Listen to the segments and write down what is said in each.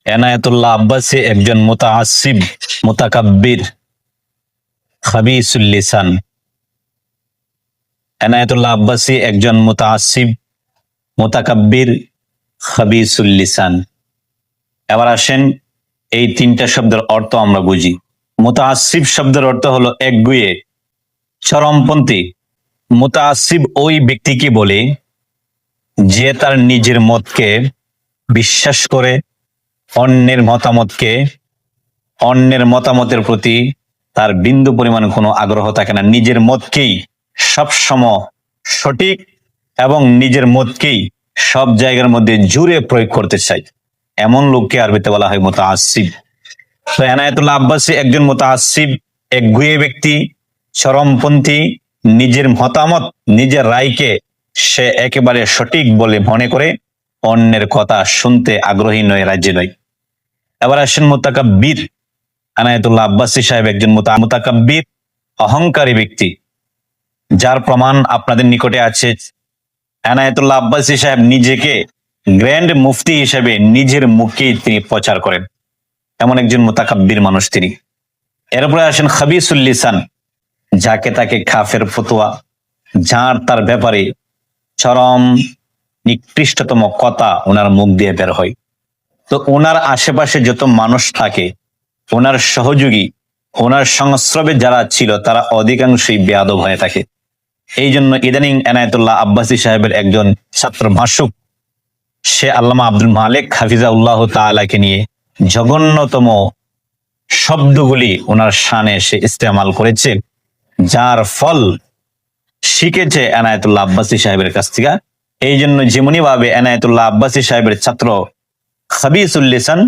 এনায়েতুল্লাহ আব্বাসী একজন মুতাআসসিব, মুতাকাব্বির, খাবিসুল লিসান। এনায়েতুল্লাহ আব্বাসী একজন মুতাআসসিব, মুতাকাব্বির, খাবিসুল লিসান। এবার আসেন এই তিনটা শব্দের অর্থ আমরা বুঝি। মুতাআসসিব শব্দের অর্থ হলো একগুঁয়ে, চরমপন্থী। মুতাআসসিব ওই ব্যক্তিকে বলে যে তার নিজের মতকে বিশ্বাস করে, অন্যের মতামতের প্রতি তার বিন্দু পরিমাণ কোনো আগ্রহ থাকে না। নিজের মতকেই সবসময় সঠিক এবং নিজের মতকেই সব জায়গার মধ্যে জুড়ে প্রয়োগ করতে চায়, এমন লোককে আরবিতে বলা হয় মুতাআসসিব। তো এনায়েতুল্লাহ আব্বাসী একজন মুতাআসসিব, একগুঁয়ে ব্যক্তি, চরমপন্থী। নিজের মতামত, নিজের রায়কে সে একেবারে সঠিক বলে মনে করে, অন্যের কথা শুনতে আগ্রহী নয়, রাজি নয়। এবার আসেন মুতাকাব্বির। এনায়েতুল্লাহ আব্বাসী সাহেব একজন মুতাকাব্বির, অহংকারী ব্যক্তি, যার প্রমাণ আপনাদের নিকটে আছে। এনায়েতুল্লাহ আব্বাসী সাহেব নিজেকে গ্র্যান্ড মুফতি হিসেবে নিজের মুখেই তিনি প্রচার করেন, এমন একজন মুতাকাব্বির মানুষ তিনি। এরপরে আসেন খাবিসুল লিসান, যাকে তাকে কাফের ফতোয়া, যার তার ব্যাপারে চরম নিকৃষ্টতম কথা ওনার মুখ দিয়ে বের হয়। তো ওনার আশেপাশে যত মানুষ থাকে, ওনার সহযোগী, ওনার সংস্রবে যারা ছিল, তারা অধিকাংশই বেয়াদব হয়ে থাকে। এই জন্য ইদানিং এনায়েতুল্লাহ আব্বাসী সাহেবের একজন ছাত্র ভাষুক, সে আল্লামা আব্দুল মালিক হাফিজাউল্লাহ তাআলাকে নিয়ে জঘন্যতম শব্দগুলি ওনার শানে সে ইস্তেমাল করেছে, যার ফল শিখেছে এনায়েতুল্লাহ আব্বাসী সাহেবের কাছ থেকে। এই জন্য যেমনি ভাবে এনায়েতুল্লাহ আব্বাসী সাহেবের ছাত্র খাবিসুল লিসান,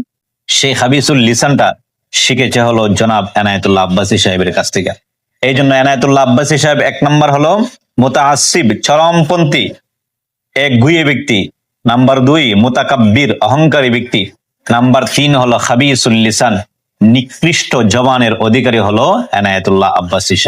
সেই খাবিসুল লিসানটা শিখেছে হলো জনাব এনায়েতুল্লাহ আব্বাসী সাহেবের কাছ থেকে। এই জন্য এনায়েতুল্লাহ আব্বাসী সাহেব এক নম্বর হলো মুতাআসসিব, চরমপন্থী, একগুঁয়ে ব্যক্তি। নাম্বার 2 মুতাকাব্বির, অহংকারী ব্যক্তি। নাম্বার 3 হলো খাবিসুল লিসান, নিকৃষ্ট জবানের অধিকারী হলো এনায়েতুল্লাহ আব্বাসী সাহেব।